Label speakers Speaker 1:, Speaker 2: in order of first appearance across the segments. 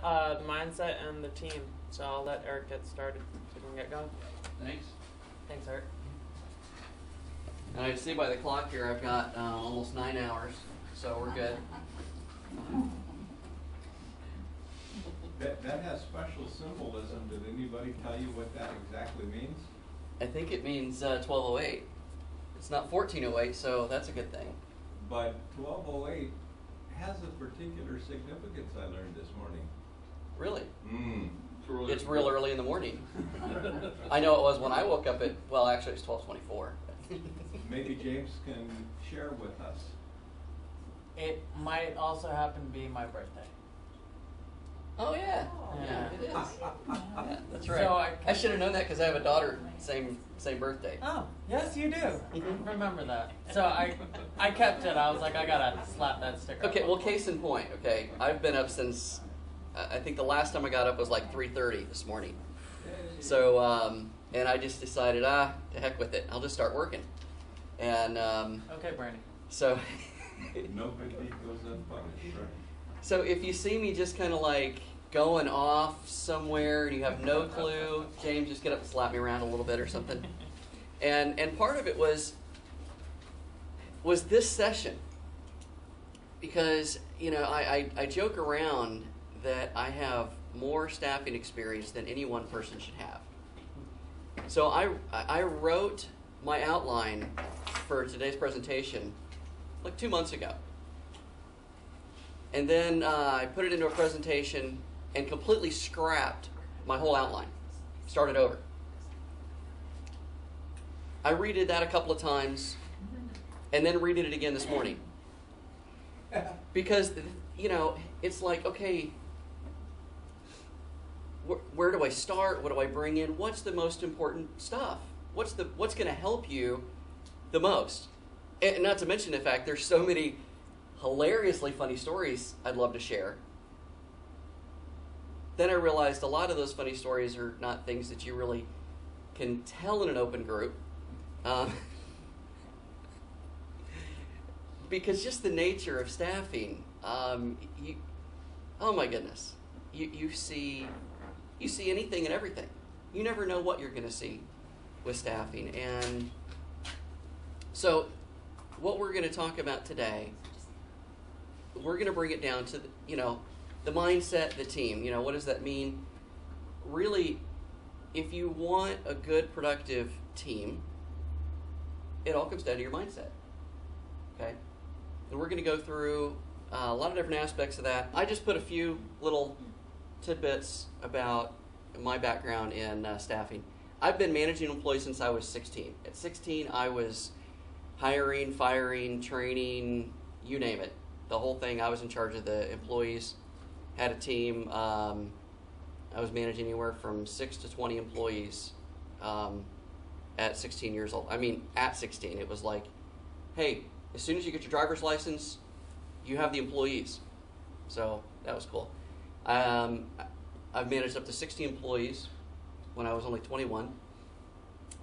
Speaker 1: mindset and the team. So I'll let Eric get started so we can get going.
Speaker 2: Thanks.
Speaker 1: Thanks, Eric.
Speaker 2: And I see by the clock here I've got almost 9 hours, so we're good.
Speaker 3: That has special symbolism. Did anybody tell you what that exactly means?
Speaker 2: I think it means 1208. It's not 1408, so that's a good thing.
Speaker 3: But 1208 has a particular significance, I learned this morning.
Speaker 2: Really? It's
Speaker 3: It's
Speaker 2: real early in the morning. I know it was when I woke up at, well, actually it's 12:24.
Speaker 3: Maybe James can share with us.
Speaker 4: It might also happen to be my birthday.
Speaker 2: Oh, yeah.
Speaker 4: Yeah.
Speaker 2: It is. Yeah, that's right.
Speaker 4: So
Speaker 2: I should have known that because I have a daughter, same birthday.
Speaker 4: Oh, yes, you do. Remember that. So I kept it. I was like, I gotta slap that sticker.
Speaker 2: Okay, well, case in point, okay, I've been up since, I think the last time I got up was like 3:30 this morning. So, and I just decided, to heck with it. I'll just start working. And
Speaker 4: Okay, Bernie.
Speaker 2: so,
Speaker 3: No good deed goes unpunished, right?
Speaker 2: so if you see me just kind of like going off somewhere and you have no clue, James, just get up and slap me around a little bit or something. And part of it was this session. Because, you know, I joke around that I have more staffing experience than any one person should have. So I wrote my outline for today's presentation like 2 months ago. And then I put it into a presentation and completely scrapped my whole outline. Started over. I redid that a couple of times and then redid it again this morning. Because, you know, it's like, okay, where do I start? What do I bring in? What's the most important stuff? What's going to help you the most? And not to mention the fact there's so many hilariously funny stories I'd love to share. Then I realized a lot of those funny stories are not things that you really can tell in an open group. Because just the nature of staffing, oh my goodness, you see anything and everything. You never know what you're going to see with staffing. And so what we're going to talk about today, we're going to bring it down to, the mindset, the team. What does that mean? Really, if you want a good, productive team, it all comes down to your mindset. Okay? And we're going to go through a lot of different aspects of that. I just put a few little tidbits about my background in staffing. I've been managing employees since I was 16. At 16, I was hiring, firing, training, you name it. The whole thing. I was in charge of the employees, had a team. I was managing anywhere from 6 to 20 employees at 16 years old. I mean, at 16, it was like, hey, as soon as you get your driver's license, you have the employees. So that was cool. I've managed up to 60 employees when I was only 21.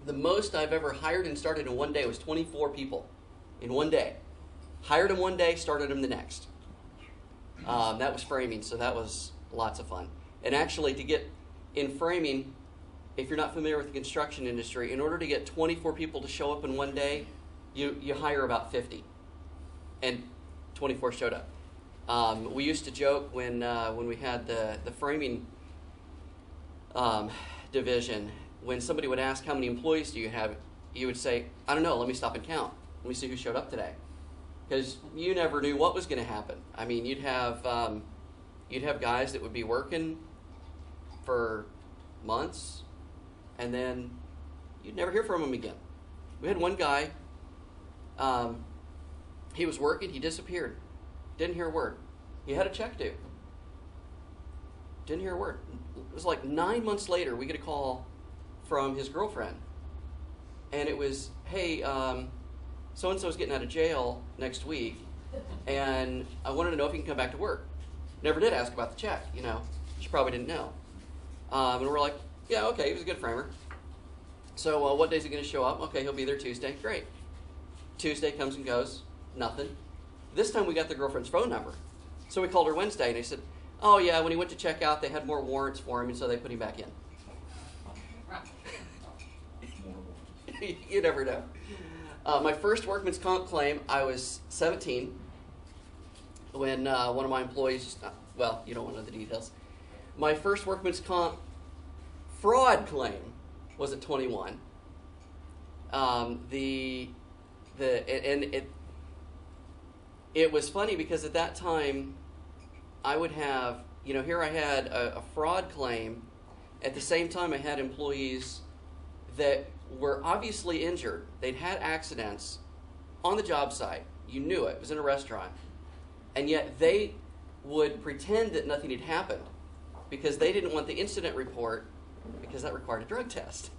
Speaker 2: The most I've ever hired and started in one day was 24 people in one day. Hired them one day, started them the next. That was framing, so that was lots of fun. And actually, to get in framing, if you're not familiar with the construction industry, in order to get 24 people to show up in one day, you hire about 50. And 24 showed up. We used to joke when we had the framing division, when somebody would ask how many employees do you have, you would say, I don't know, let me stop and count. Let me see who showed up today. Because you never knew what was going to happen. I mean, you'd have guys that would be working for months, and then you'd never hear from them again. We had one guy, he was working, he disappeared. Didn't hear a word. He had a check due. Didn't hear a word. It was like 9 months later, we get a call from his girlfriend. And it was, hey, so-and-so's getting out of jail next week, and I wanted to know if he can come back to work. Never did ask about the check, She probably didn't know. And we're like, yeah, okay, he was a good framer. So what day is he going to show up? Okay, he'll be there Tuesday. Great. Tuesday comes and goes. Nothing. This time we got the girlfriend's phone number. So we called her Wednesday, and I said, Oh yeah, when he went to check out, they had more warrants for him, and so they put him back in. You never know. My first workman's comp claim, I was 17 when one of my employees, well, you don't want to know the details. My first workman's comp fraud claim was at 21. It was funny because at that time, I would have, here I had a fraud claim. At the same time, I had employees that were obviously injured. They'd had accidents on the job site. You knew it. It was in a restaurant. And yet they would pretend that nothing had happened because they didn't want the incident report because that required a drug test.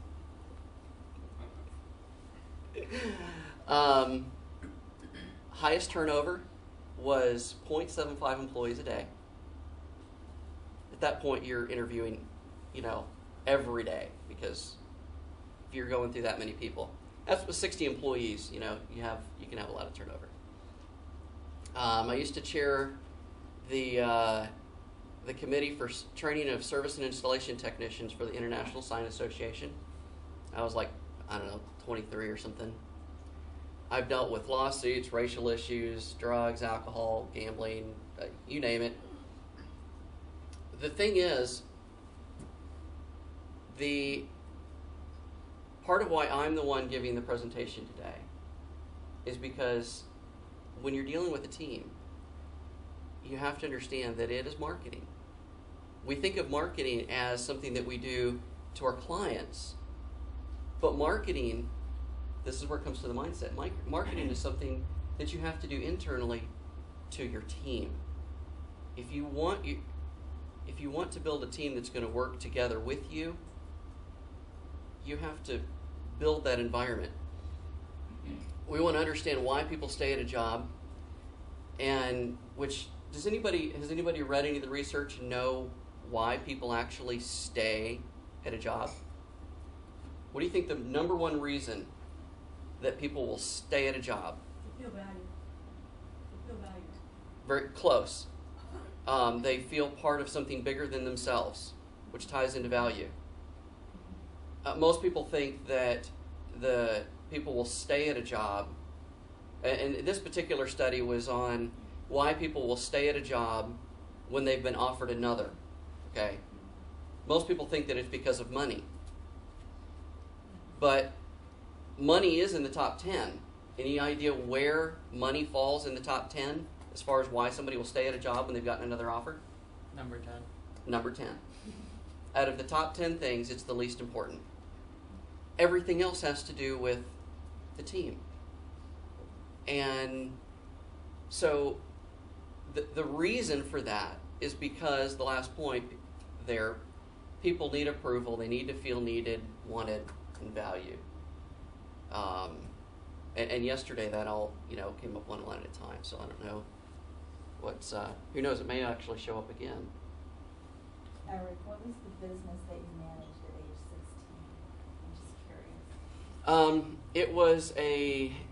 Speaker 2: Highest turnover was 0.75 employees a day. At that point, you're interviewing, every day because if you're going through that many people, that's with 60 employees. You can have a lot of turnover. I used to chair the committee for training of service and installation technicians for the International Sign Association. I was 23 or something. I've dealt with lawsuits, racial issues, drugs, alcohol, gambling, you name it. The thing is, the part of why I'm the one giving the presentation today is because when you're dealing with a team, you have to understand that it is marketing. We think of marketing as something that we do to our clients, but marketing, this is where it comes to the mindset. Marketing is something that you have to do internally to your team. If you want to build a team that's going to work together with you, you have to build that environment. We want to understand why people stay at a job, and has anybody read any of the research and know why people actually stay at a job? What do you think the number one reason that people will stay at a job?
Speaker 5: They feel valued.
Speaker 2: Very close. They feel part of something bigger than themselves, which ties into value. Most people think that the people will stay at a job, and this particular study was on why people will stay at a job when they've been offered another. Okay, most people think that it's because of money, but money is in the top 10. Any idea where money falls in the top 10 as far as why somebody will stay at a job when they've gotten another offer?
Speaker 4: Number 10.
Speaker 2: Number 10. Out of the top 10 things, it's the least important. Everything else has to do with the team. And so the reason for that is because the last point there, people need approval. They need to feel needed, wanted, and valued. And yesterday that all came up one line at a time. So I don't know who knows, it may actually show up again.
Speaker 5: Eric, what was the business that you managed at age 16? I'm just curious.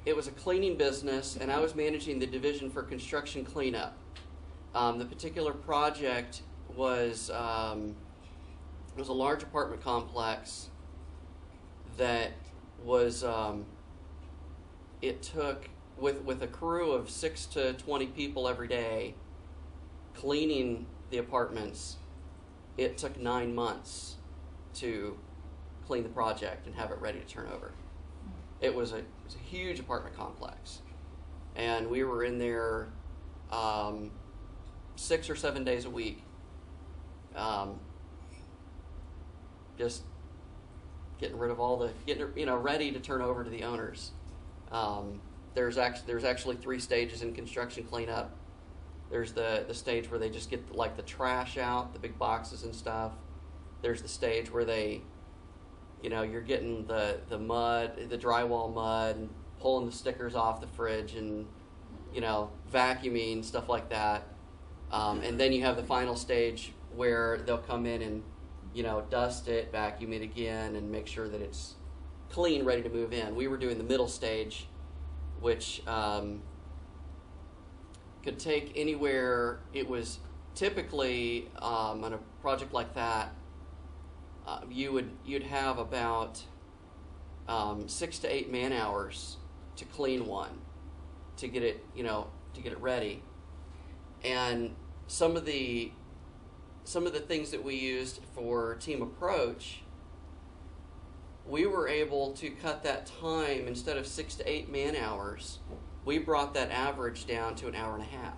Speaker 2: It was a cleaning business, and I was managing the division for construction cleanup. The particular project was a large apartment complex that was it took with a crew of 6 to 20 people every day cleaning the apartments. It took 9 months to clean the project and have it ready to turn over. It was a huge apartment complex, and we were in there 6 or 7 days a week, just getting rid of ready to turn over to the owners. There's actually 3 stages in construction cleanup. There's the stage where they just get the trash out, the big boxes and stuff. There's the stage where they, you're getting the mud, the drywall mud, and pulling the stickers off the fridge and, vacuuming, stuff like that. And then you have the final stage where they'll come in and, dust it, vacuum it again, and make sure that it's clean, ready to move in. We were doing the middle stage, which could take anywhere. It was typically, on a project like that, you'd have about 6 to 8 man hours to clean one, to get it ready. And some of the things that we used for team approach, we were able to cut that time. Instead of 6 to 8 man hours, we brought that average down to an hour and a half.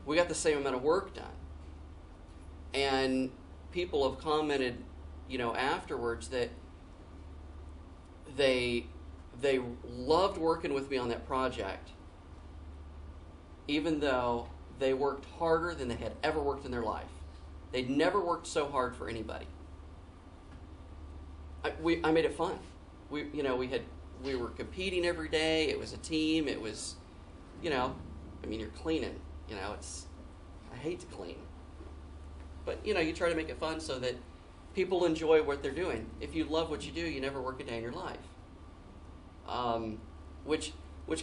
Speaker 2: We got the same amount of work done. And people have commented, afterwards that they loved working with me on that project, even though they worked harder than they had ever worked in their life. They'd never worked so hard for anybody. I made it fun. We were competing every day. It was a team. It was, you're cleaning. I hate to clean, but you try to make it fun so that people enjoy what they're doing. If you love what you do, you never work a day in your life. Which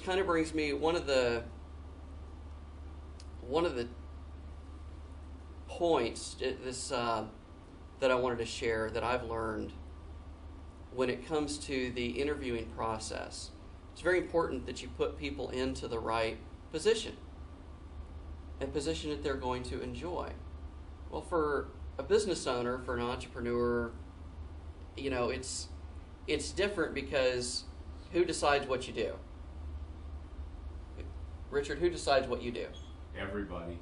Speaker 2: kind of brings me one of the points that I wanted to share that I've learned when it comes to the interviewing process. It's very important that you put people into the right position, a position that they're going to enjoy. Well, for a business owner, for an entrepreneur, it's different, because who decides what you do? Richard, who decides what you do?
Speaker 3: Everybody,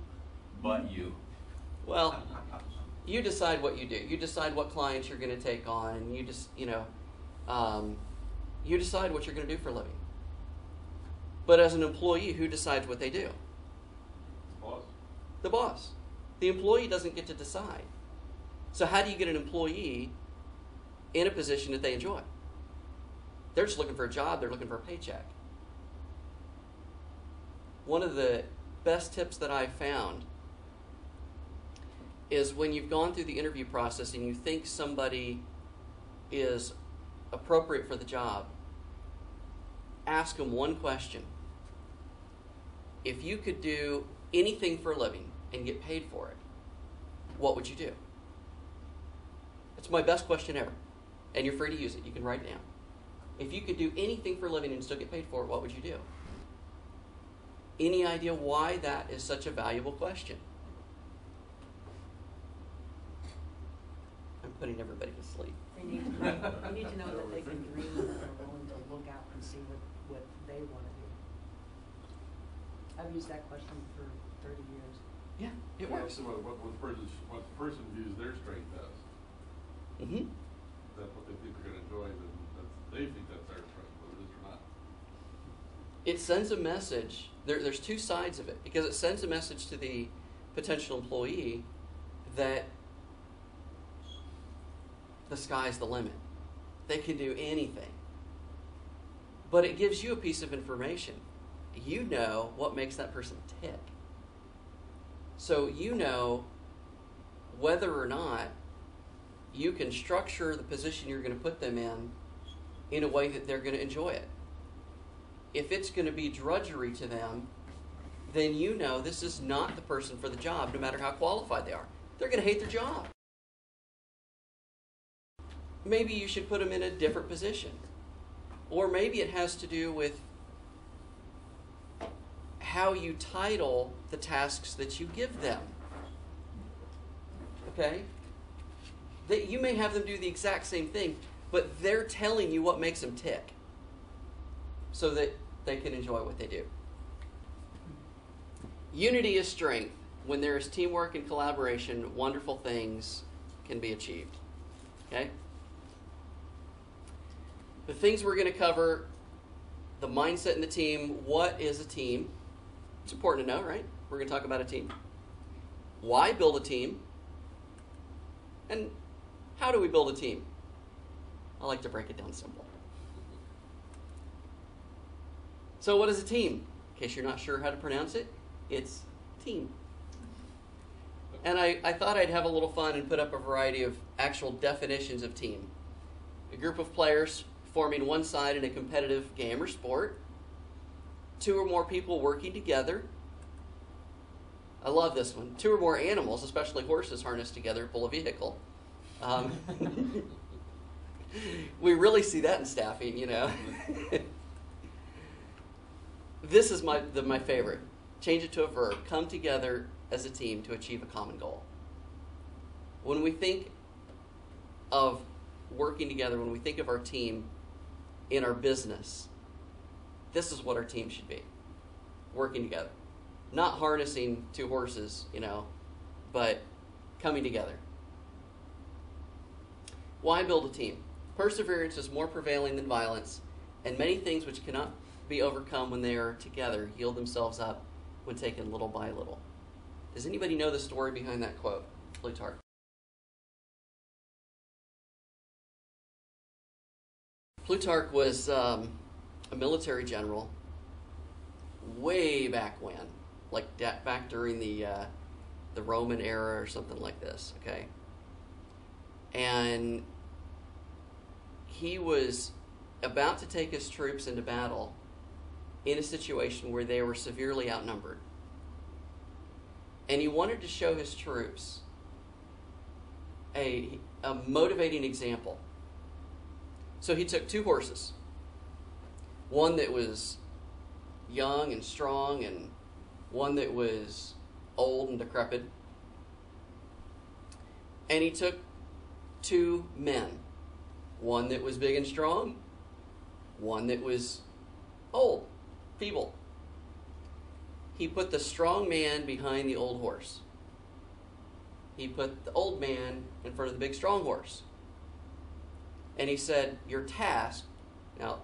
Speaker 3: but you.
Speaker 2: Well, you decide what you do. You decide what clients you're going to take on, and you just, you decide what you're going to do for a living. But as an employee, who decides what they do?
Speaker 3: The boss.
Speaker 2: The boss. The employee doesn't get to decide. So how do you get an employee in a position that they enjoy? They're just looking for a job. They're looking for a paycheck. One of the best tips that I've found is when you've gone through the interview process and you think somebody is appropriate for the job, ask them one question. If you could do anything for a living and get paid for it, what would you do? It's my best question ever. And you're free to use it. You can write it down. If you could do anything for a living and still get paid for it, what would you do? Any idea why that is such a valuable question? I'm putting everybody to sleep.
Speaker 6: They need to know that they can dream and they're willing to look out and see what they want to do. I've used that question for 30 years.
Speaker 2: Yeah, it works.
Speaker 7: So what the person views their strength as.
Speaker 2: Mm-hmm.
Speaker 7: That's what they think they're going to enjoy, then they think that's their strength, whether it is or not.
Speaker 2: It sends a message. There's two sides of it, because it sends a message to the potential employee that the sky's the limit. They can do anything. But it gives you a piece of information. You know what makes that person tick. So you know whether or not you can structure the position you're going to put them in a way that they're going to enjoy it. If it's going to be drudgery to them, then you know this is not the person for the job, no matter how qualified they are. They're going to hate their job. Maybe you should put them in a different position. Or maybe it has to do with how you title the tasks that you give them. Okay? That you may have them do the exact same thing, but they're telling you what makes them tick, so that they can enjoy what they do. Unity is strength. When there is teamwork and collaboration, wonderful things can be achieved. Okay? The things we're going to cover, the mindset in the team. What is a team? It's important to know, right? We're going to talk about a team. Why build a team? And how do we build a team? I like to break it down simple. So what is a team? In case you're not sure how to pronounce it, it's team. And I thought I'd have a little fun and put up a variety of actual definitions of team. A group of players forming one side in a competitive game or sport. 2 or more people working together. I love this one. 2 or more animals, especially horses, harnessed together pull a vehicle. We really see that in staffing, you know. This is my favorite. Change it to a verb. Come together as a team to achieve a common goal. When we think of working together, when we think of our team in our business, this is what our team should be. Working together. Not harnessing 2 horses, you know, but coming together. Why build a team? Perseverance is more prevailing than violence, and many things which cannot be overcome when they are together yield themselves up when taken little by little. Does anybody know the story behind that quote? Plutarch. Plutarch was a military general way back when, like back during the Roman era or something like this, okay? And he was about to take his troops into battle in a situation where they were severely outnumbered. And he wanted to show his troops a motivating example. So he took 2 horses. One that was young and strong, and one that was old and decrepit. And he took 2 men. One that was big and strong, one that was old, feeble. He put the strong man behind the old horse. He put the old man in front of the big strong horse. And he said, your task, now,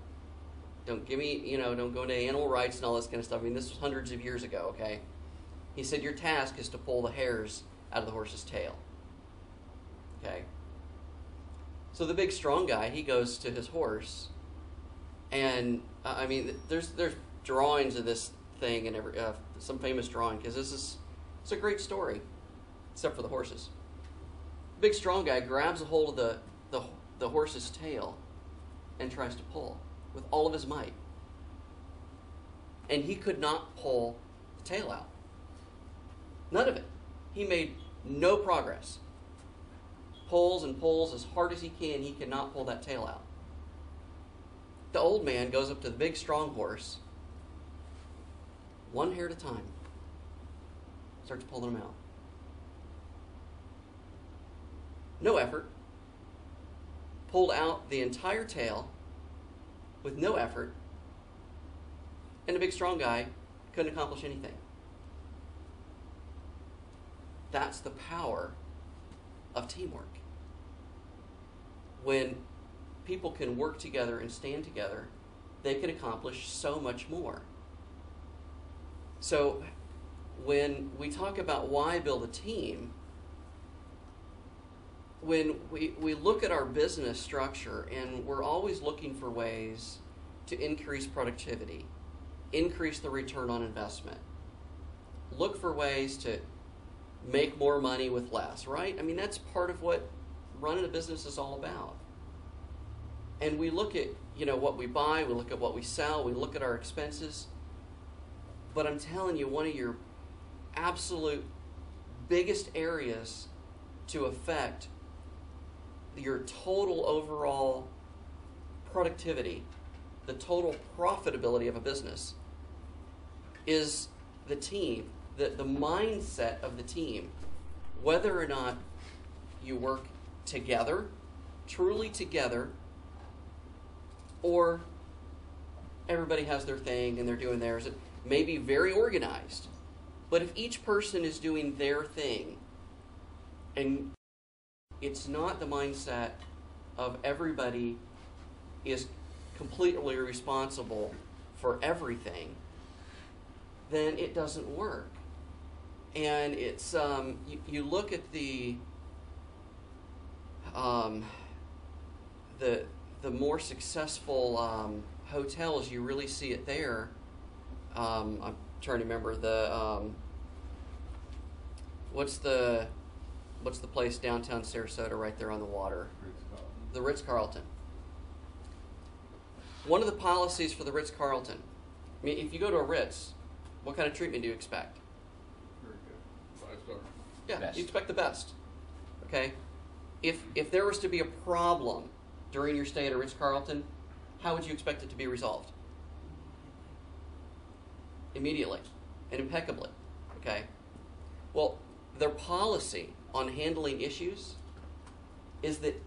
Speaker 2: don't give me, you know, don't go into animal rights and all this kind of stuff. I mean, this was hundreds of years ago, okay? He said, your task is to pull the hairs out of the horse's tail. Okay? So the big strong guy, he goes to his horse, and I mean, there's drawings of this thing and some famous drawing, because it's a great story, except for the horses. Big strong guy grabs a hold of the horse's tail and tries to pull with all of his might, and he could not pull the tail out. None of it. He made no progress. Pulls and pulls as hard as he cannot pull that tail out. The old man goes up to the big strong horse, one hair at a time, starts pulling him out. No effort. Pulled out the entire tail with no effort, and the big strong guy couldn't accomplish anything. That's the power of teamwork. When people can work together and stand together, they can accomplish so much more. So when we talk about why build a team, when we look at our business structure, and we're always looking for ways to increase productivity, increase the return on investment, look for ways to make more money with less, right? I mean, that's part of what running a business is all about. And we look at, you know, what we buy, we look at what we sell, we look at our expenses. But I'm telling you, one of your absolute biggest areas to affect your total overall productivity, the total profitability of a business, is the team, the mindset of the team. Whether or not you work together, truly together, or everybody has their thing and they're doing theirs. It may be very organized, but if each person is doing their thing, and it's not the mindset of everybody is completely responsible for everything, then it doesn't work. And it's you look at the more successful hotels, you really see it there. I'm trying to remember what's the place downtown Sarasota right there on the water?
Speaker 3: Ritz-Carlton.
Speaker 2: The Ritz-Carlton. One of the policies for the Ritz-Carlton, I mean, if you go to a Ritz, what kind of treatment do you expect?
Speaker 3: Very good.
Speaker 2: Yeah,
Speaker 8: best.
Speaker 2: you expect the best. Okay? If there was to be a problem during your stay at a Ritz-Carlton, how would you expect it to be resolved? Immediately and impeccably. Okay? Well, their policy on handling issues is that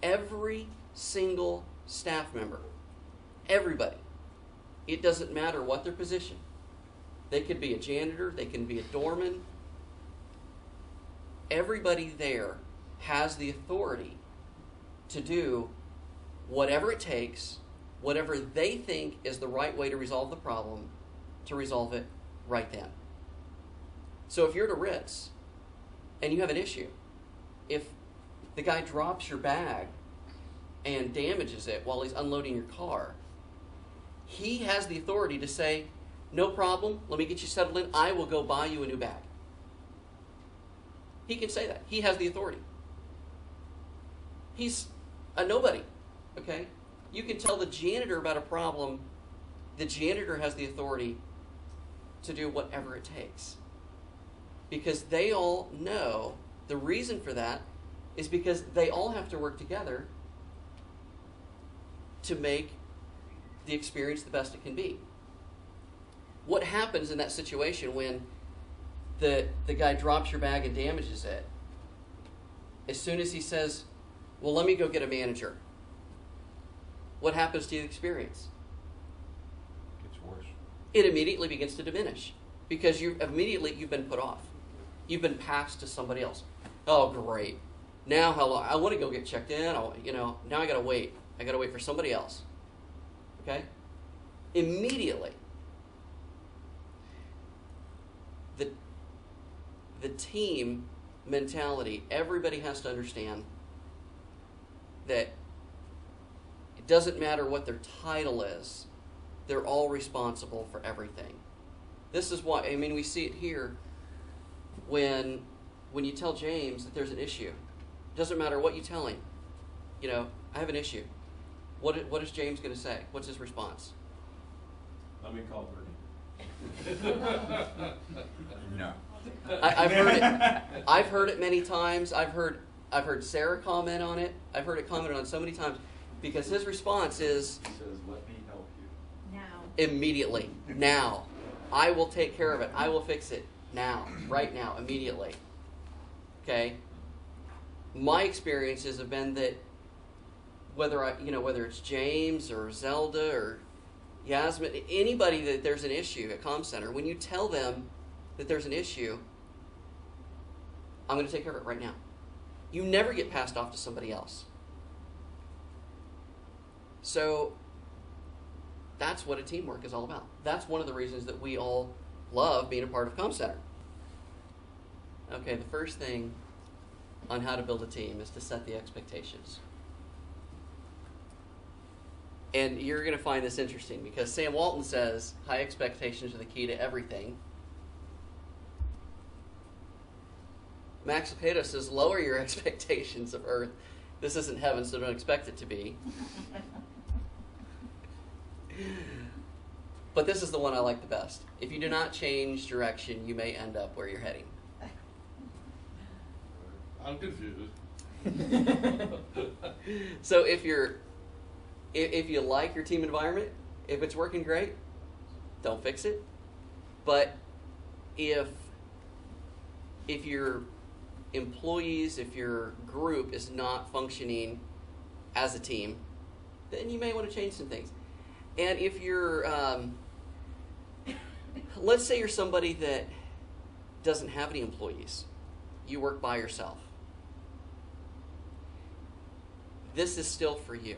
Speaker 2: every single staff member, everybody, it doesn't matter what their position. They could be a janitor, they can be a doorman. Everybody there has the authority to do whatever it takes, whatever they think is the right way to resolve the problem, to resolve it right then. So if you're at a Ritz and you have an issue, if the guy drops your bag and damages it while he's unloading your car, he has the authority to say, no problem, let me get you settled in, I will go buy you a new bag. He can say that. He has the authority. He's a nobody, okay? You can tell the janitor about a problem. The janitor has the authority to do whatever it takes. Because they all know the reason for that is because they all have to work together to make the experience the best it can be. What happens in that situation when the guy drops your bag and damages it? As soon as he says, well, let me go get a manager, what happens to the experience?
Speaker 8: Gets worse.
Speaker 2: It immediately begins to diminish because you've been put off. You've been passed to somebody else. Oh, great. Now how long? I want to go get checked in. Now I got to wait. I got to wait for somebody else. Okay? Immediately. The team mentality, everybody has to understand that it doesn't matter what their title is, they're all responsible for everything. This is why, we see it here when you tell James that there's an issue. It doesn't matter what you tell him. I have an issue. What is James going to say? What's his response?
Speaker 3: Let me call Bernie.
Speaker 8: No.
Speaker 2: I've heard it. I've heard it many times. I've heard Sarah comment on it. I've heard it commented on so many times because his response is,
Speaker 7: He says, let me help you.
Speaker 5: Now.
Speaker 2: immediately, now. I will take care of it. I will fix it now, right now, immediately. Okay? My experiences have been that whether it's James or Zelda or Yasmin, anybody that there's an issue at Comm Center, when you tell them that there's an issue, I'm going to take care of it right now. You never get passed off to somebody else. So that's what a teamwork is all about. That's one of the reasons that we all love being a part of Comm Center. Okay, the first thing on how to build a team is to set the expectations. And you're going to find this interesting because Sam Walton says high expectations are the key to everything. Max Lucado says lower your expectations of earth. This isn't heaven, so don't expect it to be. But this is the one I like the best. If you do not change direction, you may end up where you're heading.
Speaker 7: I'm confused.
Speaker 2: So if you like your team environment, if it's working great, don't fix it. But if your employees, if your group is not functioning as a team, then you may want to change some things. And if you're, let's say you're somebody that doesn't have any employees, you work by yourself. This is still for you.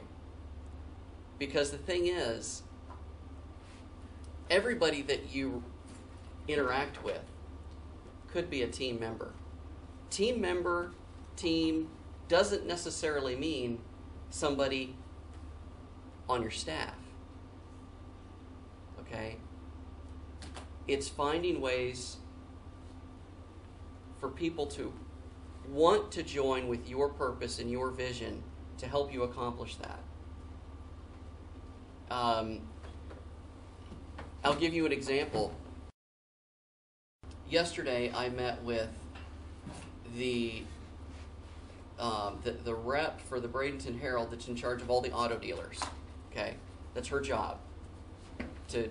Speaker 2: Because the thing is, everybody that you interact with could be a team member. Team doesn't necessarily mean somebody on your staff. Okay? It's finding ways for people to want to join with your purpose and your vision to help you accomplish that. I'll give you an example. Yesterday, I met with the rep for the Bradenton Herald that's in charge of all the auto dealers. Okay, that's her job, to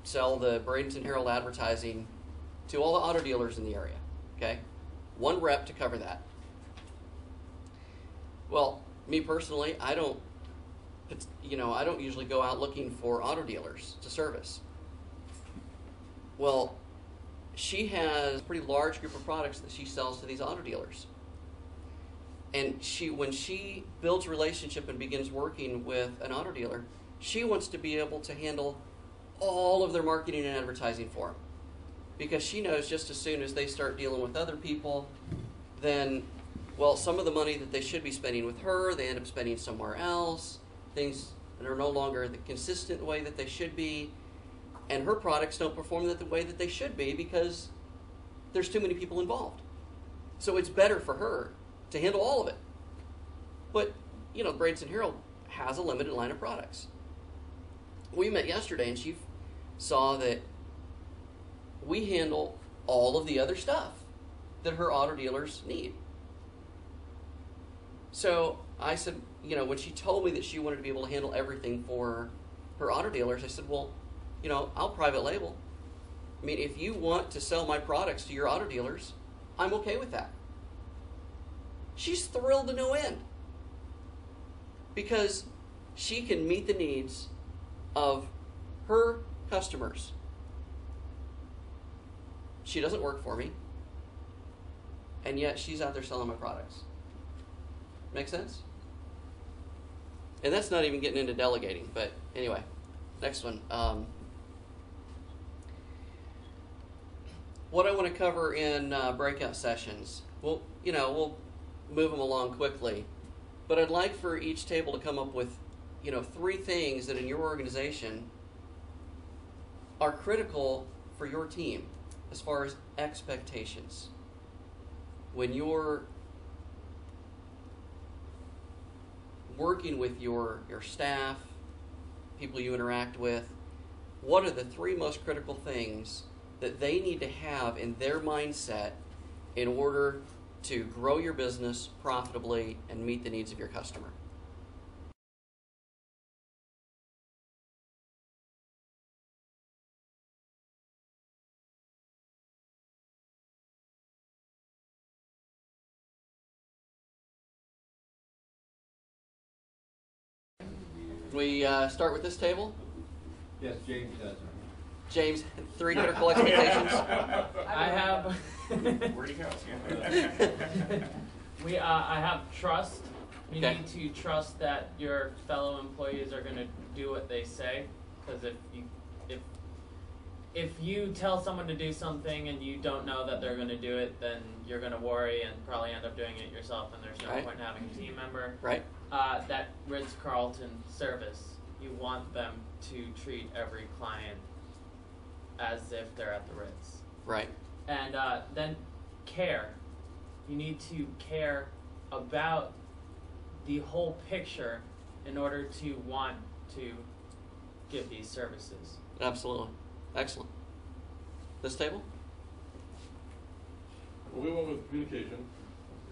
Speaker 2: sell the Bradenton Herald advertising to all the auto dealers in the area. Okay, one rep to cover that. Well, me personally, I don't usually go out looking for auto dealers to service. Well, she has a pretty large group of products that she sells to these auto dealers. And when she builds a relationship and begins working with an auto dealer, she wants to be able to handle all of their marketing and advertising for them. Because she knows just as soon as they start dealing with other people, then, well, some of the money that they should be spending with her, they end up spending somewhere else. Things that are no longer the consistent way that they should be. And her products don't perform the way that they should be because there's too many people involved. So it's better for her to handle all of it. But, the Bradenton Herald has a limited line of products. We met yesterday and she saw that we handle all of the other stuff that her auto dealers need. So I said, when she told me that she wanted to be able to handle everything for her auto dealers, I said, well, I'll private label. I mean, if you want to sell my products to your auto dealers, I'm okay with that. She's thrilled to no end because she can meet the needs of her customers. She doesn't work for me, and yet she's out there selling my products. Make sense? And that's not even getting into delegating, but anyway, next one. What I want to cover in breakout sessions, we'll move them along quickly, but I'd like for each table to come up with, 3 things that in your organization are critical for your team as far as expectations. When you're working with your staff, people you interact with, what are the 3 most critical things that they need to have in their mindset in order to grow your business profitably and meet the needs of your customer? We start with this table.
Speaker 3: Yes, James does.
Speaker 2: James, 3 critical expectations.
Speaker 4: I have.
Speaker 8: Where'd he go?
Speaker 4: I have trust. You
Speaker 2: Okay.
Speaker 4: need to trust that your fellow employees are going to do what they say. Because if you tell someone to do something and you don't know that they're going to do it, then you're going to worry and probably end up doing it yourself. And there's no
Speaker 2: Right.
Speaker 4: point in having a team member.
Speaker 2: Right.
Speaker 4: That Ritz-Carlton service, you want them to treat every client as if they're at the Ritz.
Speaker 2: Right.
Speaker 4: And then care. You need to care about the whole picture in order to want to give these services.
Speaker 2: Absolutely. Excellent. This table?
Speaker 7: Well, we went with communication.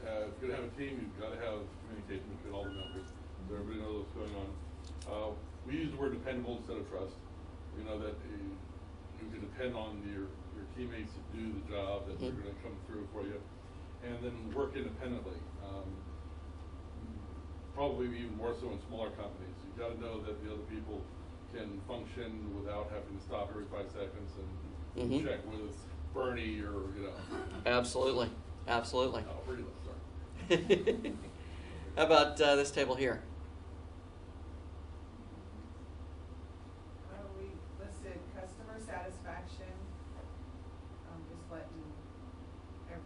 Speaker 7: If you're going to have a team, you've got to have communication between all the members so everybody knows what's going on. We use the word dependable instead of trust. You know that you can depend on your teammates to do the job, that they're going to come through for you. And then work independently. Probably even more so in smaller companies. You've got to know that the other people can function without having to stop every 5 seconds and check with Bernie or,
Speaker 2: Absolutely. Absolutely.
Speaker 7: Oh, pretty low, sorry.
Speaker 2: How about this table here?
Speaker 9: We listed customer satisfaction. Just letting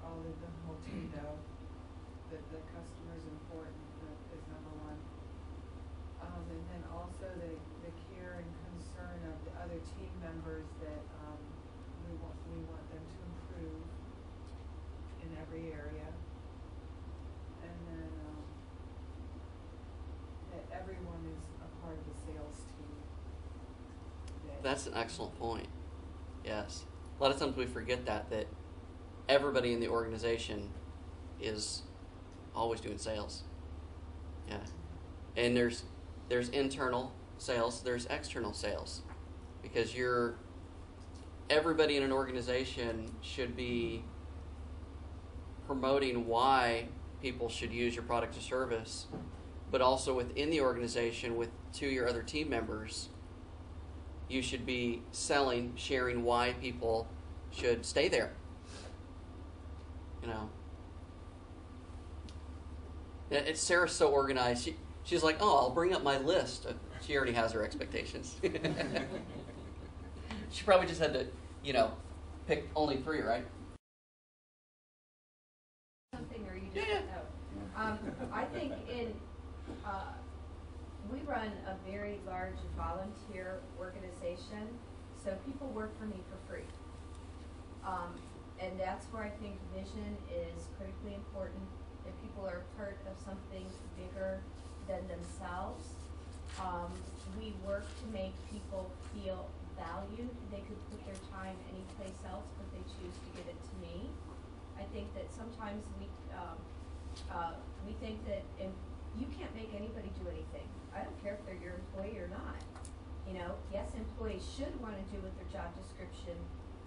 Speaker 9: all of the whole team know that the customer is important, is number 1. And then also the care and concern of the other team members that we want them to improve in every area. And then that everyone is a part of the sales team.
Speaker 2: That's an excellent point. Yes. A lot of times we forget that everybody in the organization is always doing sales. Yeah. And there's internal sales, there's external sales. Because everybody in an organization should be promoting why people should use your product or service, but also within the organization to your other team members, you should be selling, sharing why people should stay there. Sarah's so organized. She's like, oh, I'll bring up my list. She already has her expectations. She probably just had to, pick only 3, right?
Speaker 10: Something, or you just
Speaker 2: Yeah.
Speaker 10: I think we run a very large volunteer organization, so people work for me for free. And that's where I think vision is critically important, that people are part of something bigger than themselves. We work to make people feel valued. They could put their time anyplace else, but they choose to give it to me. I think that sometimes we think that you can't make anybody do anything. I don't care if they're your employee or not. Yes, employees should want to do what their job description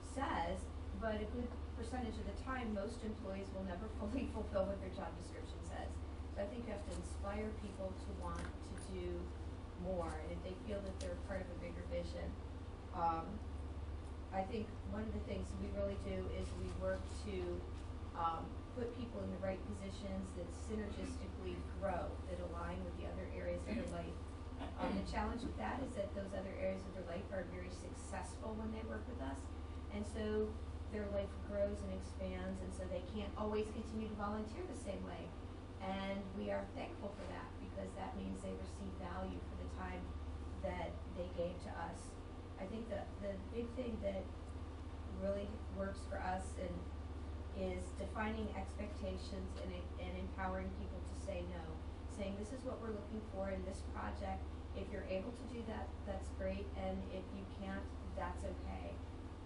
Speaker 10: says, but a good percentage of the time, most employees will never fully fulfill what their job description says. So I think you have to inspire people to want to do more, and if they feel that they're part of a bigger vision. I think one of the things we really do is we work to put people in the right positions that synergistically grow, that align with the other areas of their life. The challenge with that is that those other areas of their life are very successful when they work with us, and so their life grows and expands, and so they can't always continue to volunteer the same way. And we are thankful for that, because that means they receive value for the time that they gave to us. I think the big thing that really works for us is defining expectations and empowering people to say no. Saying, this is what we're looking for in this project. If you're able to do that, that's great, and if you can't, that's okay.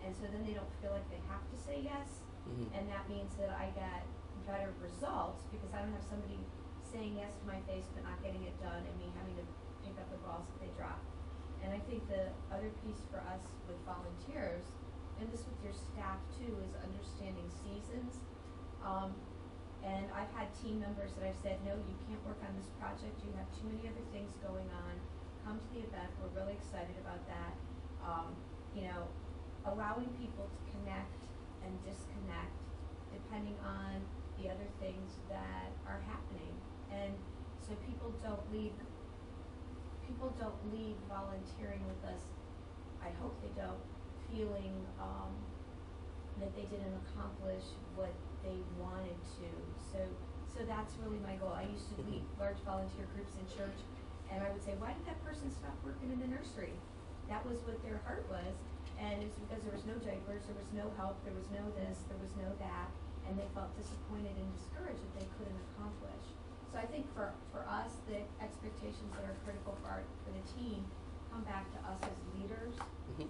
Speaker 10: And so then they don't feel like they have to say yes, and that means that I get better results, because I don't have somebody saying yes to my face but not getting it done, and me having to pick up the balls that they drop. And I think the other piece for us with volunteers, and this with your staff too, is understanding seasons. And I've had team members that I've said, no, you can't work on this project, you have too many other things going on, come to the event, we're really excited about that. Allowing people to connect and disconnect depending on the other things that are happening. And so people don't leave volunteering with us, I hope they don't, feeling that they didn't accomplish what they wanted to. So that's really my goal. I used to lead large volunteer groups in church, and I would say, why did that person stop working in the nursery? That was what their heart was, and it's because there was no diapers, there was no help, there was no this, there was no that, and they felt disappointed and discouraged that they couldn't accomplish. So I think for us, the expectations that are critical for the team come back to us as leaders.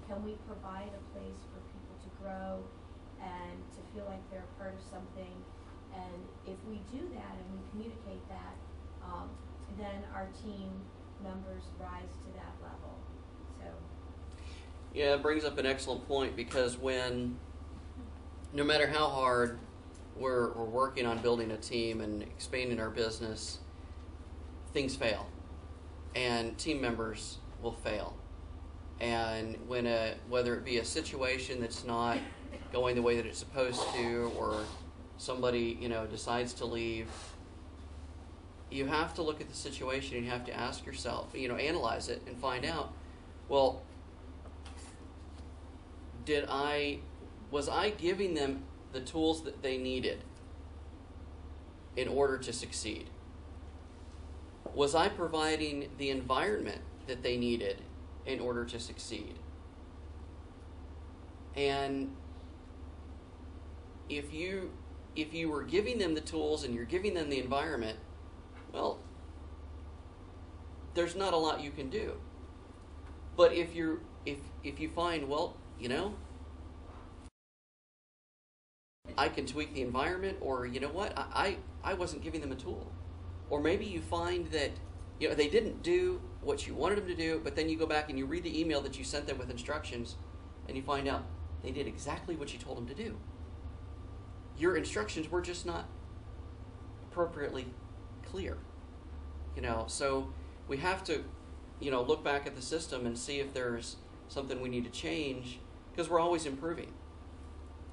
Speaker 10: Can we provide a place for people to grow and to feel like they're part of something? And if we do that and we communicate that, then our team members rise to that level. So.
Speaker 2: Yeah, it brings up an excellent point, because no matter how hard we're working on building a team and expanding our business, things fail, and team members will fail. And whether it be a situation that's not going the way that it's supposed to, or somebody decides to leave, you have to look at the situation and you have to ask yourself, analyze it and find out, well, was I giving them the tools that they needed in order to succeed? Was I providing the environment that they needed in order to succeed? And if you were giving them the tools and you're giving them the environment, well, there's not a lot you can do. But if you find, well, I can tweak the environment, or you know what, I wasn't giving them a tool. Or maybe you find that they didn't do what you wanted them to do, but then you go back and you read the email that you sent them with instructions, and you find out they did exactly what you told them to do. Your instructions were just not appropriately clear. So we have to, look back at the system and see if there's something we need to change, because we're always improving.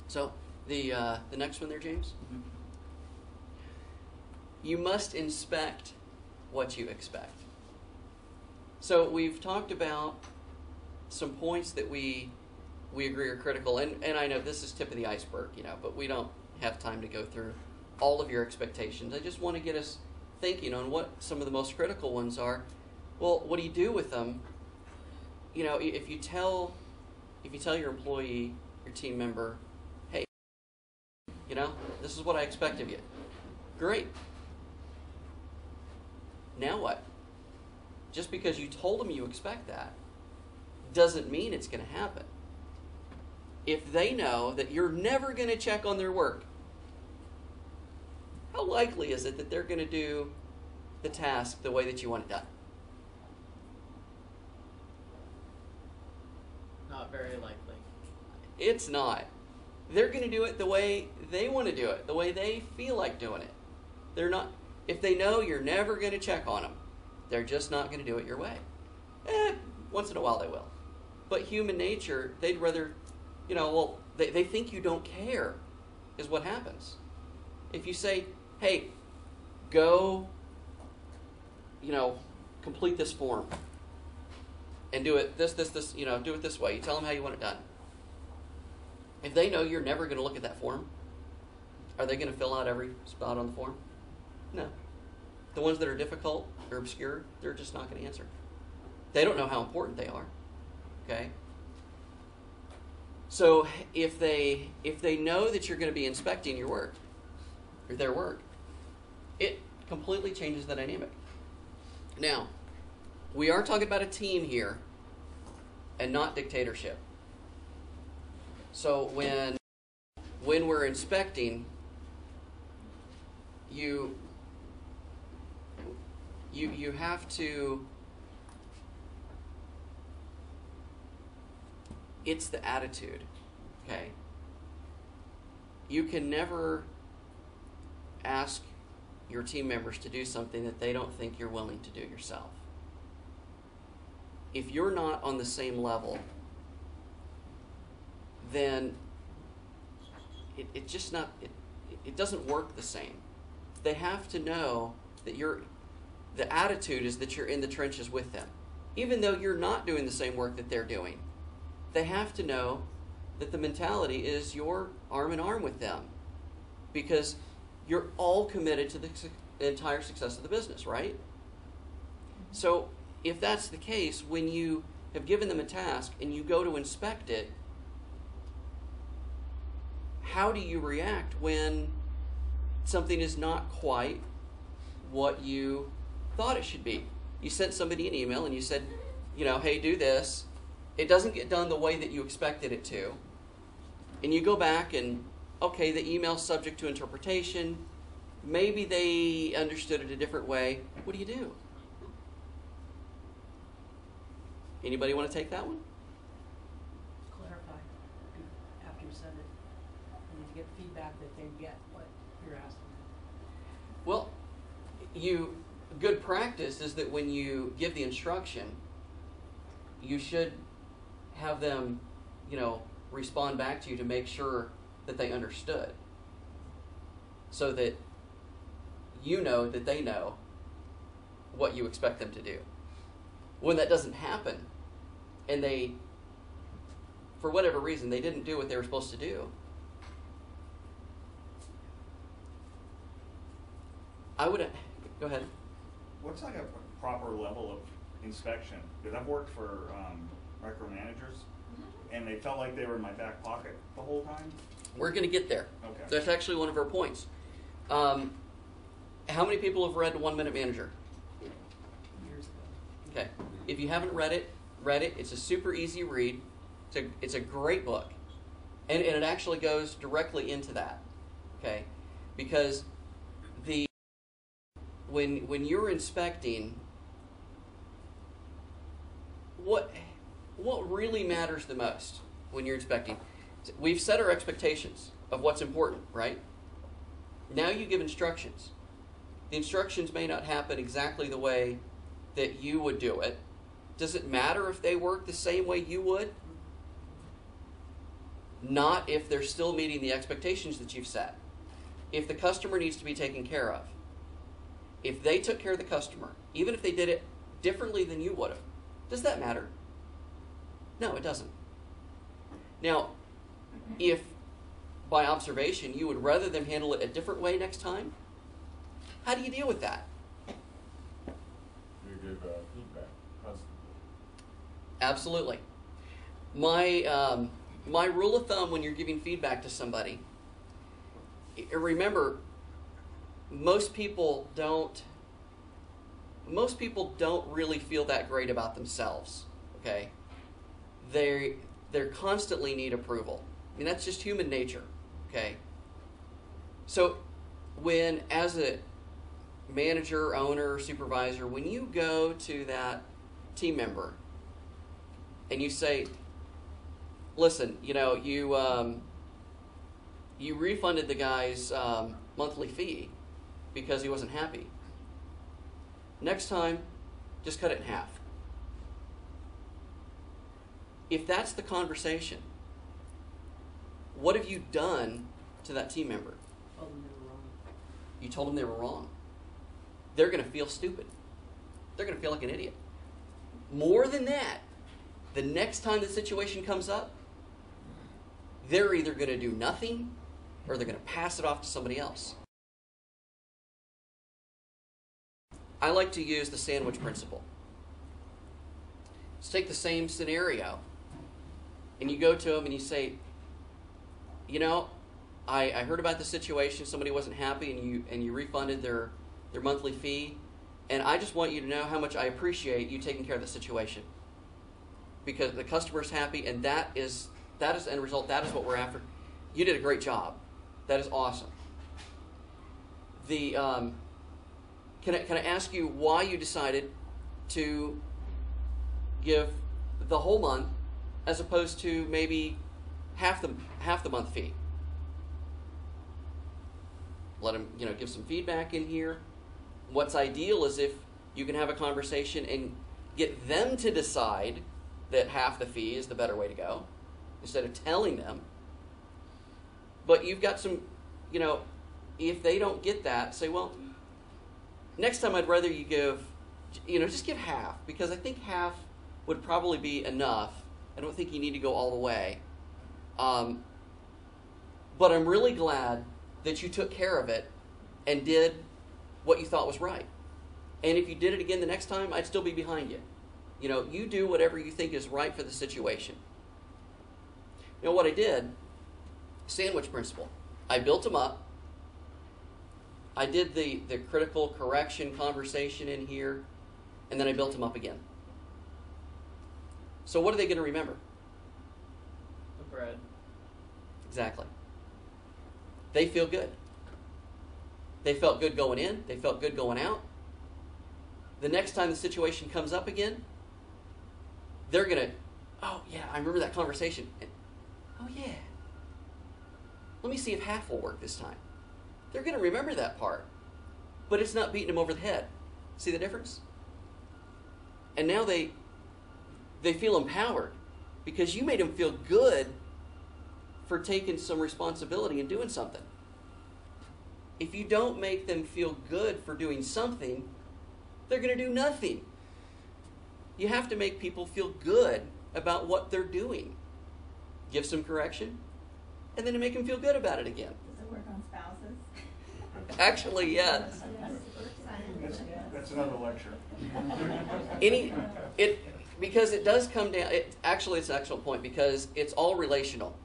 Speaker 2: So the next one there, James.
Speaker 8: Mm-hmm.
Speaker 2: You must inspect what you expect. So we've talked about some points that we agree are critical, and I know this is tip of the iceberg, but we don't have time to go through all of your expectations. I just want to get us thinking on what some of the most critical ones are. Well, what do you do with them? If you tell your employee, your team member, hey, this is what I expect of you. Great. Now what? Just because you told them you expect that doesn't mean it's going to happen. If they know that you're never going to check on their work, how likely is it that they're going to do the task the way that you want it done?
Speaker 4: Not very likely.
Speaker 2: It's not. They're going to do it the way they want to do it, the way they feel like doing it. They're not. If they know you're never going to check on them, they're just not going to do it your way. Once in a while they will. But human nature, they'd rather, they think you don't care is what happens. If you say, hey, go, complete this form and do it this, do it this way. You tell them how you want it done. If they know you're never going to look at that form, are they going to fill out every spot on the form? No. The ones that are difficult or obscure, they're just not going to answer. They don't know how important they are. Okay? So if they know that you're going to be inspecting your work, or their work, it completely changes the dynamic. Now, we are talking about a team here and not dictatorship. So when we're inspecting, you have to, it's the attitude, okay? You can never ask your team members to do something that they don't think you're willing to do yourself. If you're not on the same level, then it just not, it doesn't work the same. They have to know that the attitude is that you're in the trenches with them. Even though you're not doing the same work that they're doing, they have to know that the mentality is you're arm in arm with them, because you're all committed to the entire success of the business, right? So if that's the case, when you have given them a task and you go to inspect it, how do you react when something is not quite what you thought it should be? You sent somebody an email and you said, hey, do this. It doesn't get done the way that you expected it to. And you go back and, okay, the email's subject to interpretation. Maybe they understood it a different way. What do you do? Anybody want to take that one?
Speaker 6: Clarify after you send it. You need to get feedback that they get what you're asking.
Speaker 2: Well, good practice is that when you give the instruction, you should have them, respond back to you to make sure that they understood, so that you know that they know what you expect them to do. When that doesn't happen, and they, for whatever reason, they didn't do what they were supposed to do, I would, go ahead.
Speaker 11: What's like a proper level of inspection? Because I've worked for micromanagers, and they felt like they were in my back pocket the whole time.
Speaker 2: We're going to get there.
Speaker 11: Okay.
Speaker 2: That's actually one of our points. How many people have read 1 Minute Manager?
Speaker 6: Years ago.
Speaker 2: Okay. If you haven't read it. It's a super easy read. It's a great book. And it actually goes directly into that. because when you're inspecting, what really matters the most when you're inspecting? We've set our expectations of what's important, right? Now you give instructions. The instructions may not happen exactly the way that you would do it. Does it matter if they work the same way you would? Not if they're still meeting the expectations that you've set. If the customer needs to be taken care of, if they took care of the customer, even if they did it differently than you would have, does that matter? No, it doesn't. Now, if by observation you would rather them handle it a different way next time, how do you deal with that?
Speaker 8: You give feedback constantly.
Speaker 2: Absolutely. My rule of thumb when you're giving feedback to somebody, remember, most people don't really feel that great about themselves. Okay, they constantly need approval. I mean, that's just human nature. Okay, so when, as a manager, owner, supervisor, when you go to that team member and you say, listen, you refunded the guy's monthly fee because he wasn't happy. Next time, just cut it in half. If that's the conversation, what have you done to that team member?
Speaker 6: Told them they were wrong.
Speaker 2: You told them they were wrong. They're going to feel stupid. They're going to feel like an idiot. More than that, the next time the situation comes up, they're either going to do nothing or they're going to pass it off to somebody else. I like to use the sandwich principle. Let's take the same scenario, and you go to them and you say, I heard about the situation. Somebody wasn't happy, and you refunded their monthly fee, and I just want you to know how much I appreciate you taking care of the situation, because the customer's happy, and that is the end result. That is what we're after. You did a great job. That is awesome. Can I ask you why you decided to give the whole month as opposed to maybe half the month fee? Let them, give some feedback in here. What's ideal is if you can have a conversation and get them to decide that half the fee is the better way to go, instead of telling them. But you've got some, if they don't get that, say, well, next time I'd rather you give, just give half, because I think half would probably be enough. I don't think you need to go all the way. But I'm really glad that you took care of it and did what you thought was right. And if you did it again the next time, I'd still be behind you. You do whatever you think is right for the situation. What I did, sandwich principle. I built them up. I did the critical correction conversation in here, and then I built them up again. So what are they going to remember?
Speaker 4: The bread.
Speaker 2: Exactly. They feel good. They felt good going in. They felt good going out. The next time the situation comes up again, they're going to, oh yeah, I remember that conversation. And, oh yeah. Let me see if half will work this time. They're going to remember that part. But it's not beating them over the head. See the difference? And now they feel empowered because you made them feel good for taking some responsibility and doing something. If you don't make them feel good for doing something, they're going to do nothing. You have to make people feel good about what they're doing. Give some correction, and then to make them feel good about it again.
Speaker 5: Does it work on spouses?
Speaker 2: Actually, yes.
Speaker 11: That's another lecture.
Speaker 2: Because it does come down. It's an excellent point because it's all relational,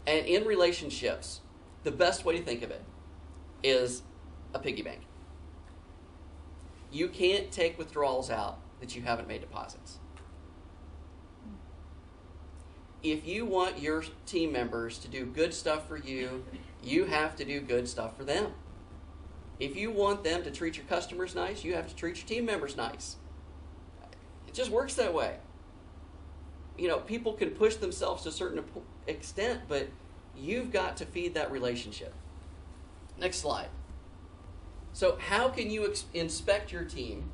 Speaker 2: and in relationships, the best way to think of it is a piggy bank. You can't take withdrawals out that you haven't made deposits. If you want your team members to do good stuff for you You have to do good stuff for them. If you want them to treat your customers nice, you have to treat your team members nice. It just works that way. People can push themselves to a certain extent, but you've got to feed that relationship. Next slide. So how can you inspect your team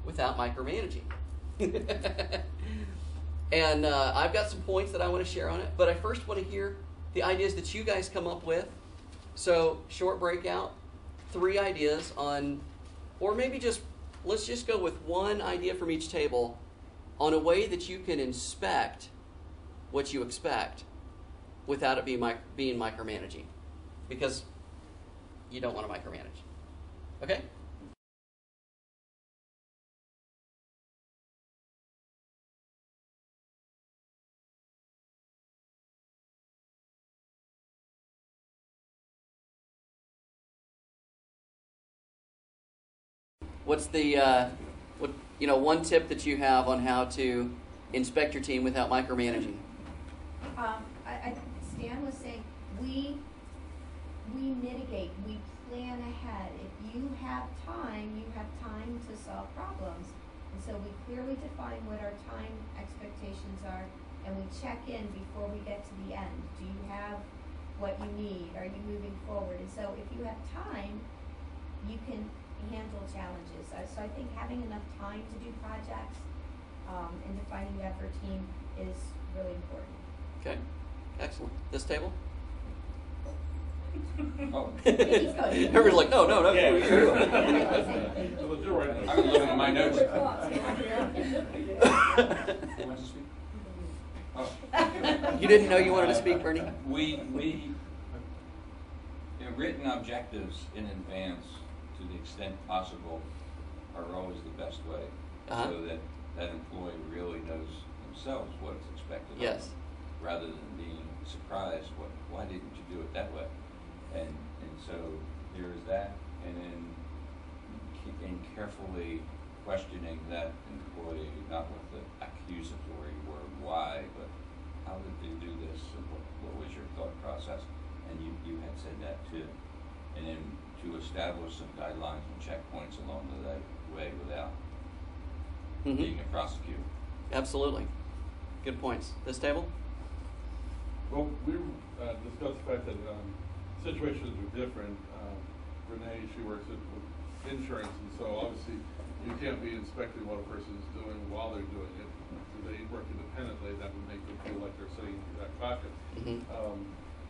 Speaker 2: without micromanaging? And I've got some points that I want to share on it, but I first want to hear the ideas that you guys come up with. So short breakout, 3 ideas on, or maybe let's just go with one idea from each table on a way that you can inspect what you expect without it being micromanaging, because you don't want to micromanage. Okay? What's the one tip that you have on how to inspect your team without micromanaging?
Speaker 10: I think Stan was saying we mitigate, we plan ahead. If you have time to solve problems. And so we clearly define what our time expectations are, and we check in before we get to the end. Do you have what you need? Are you moving forward? And so if you have time, you can handle challenges. So I think having enough time to do projects and defining that for a team is really important.
Speaker 2: Okay, excellent. This table?
Speaker 8: Oh.
Speaker 2: Everybody's like, no.
Speaker 8: Yeah.
Speaker 7: So let's do it right now.
Speaker 8: I was looking at my notes. Who wants to speak? Oh.
Speaker 2: You didn't know you wanted to speak, Bernie?
Speaker 8: We written objectives in advance, to the extent possible, are always the best way, so that employee really knows themselves what is expected of them, rather than being surprised. Why didn't you do it that way? And so there is that, and then carefully questioning that employee, not with the accusatory word why, but how did they do this, and what was your thought process? And you had said that too. And then to establish some guidelines and checkpoints along the way without being a prosecutor.
Speaker 2: Absolutely. Good points. This table?
Speaker 7: Well, we discussed the fact that situations are different. Renee, she works with insurance, and so obviously you can't be inspecting what a person is doing while they're doing it. If they work independently, that would make them feel like they're sitting in their back pocket.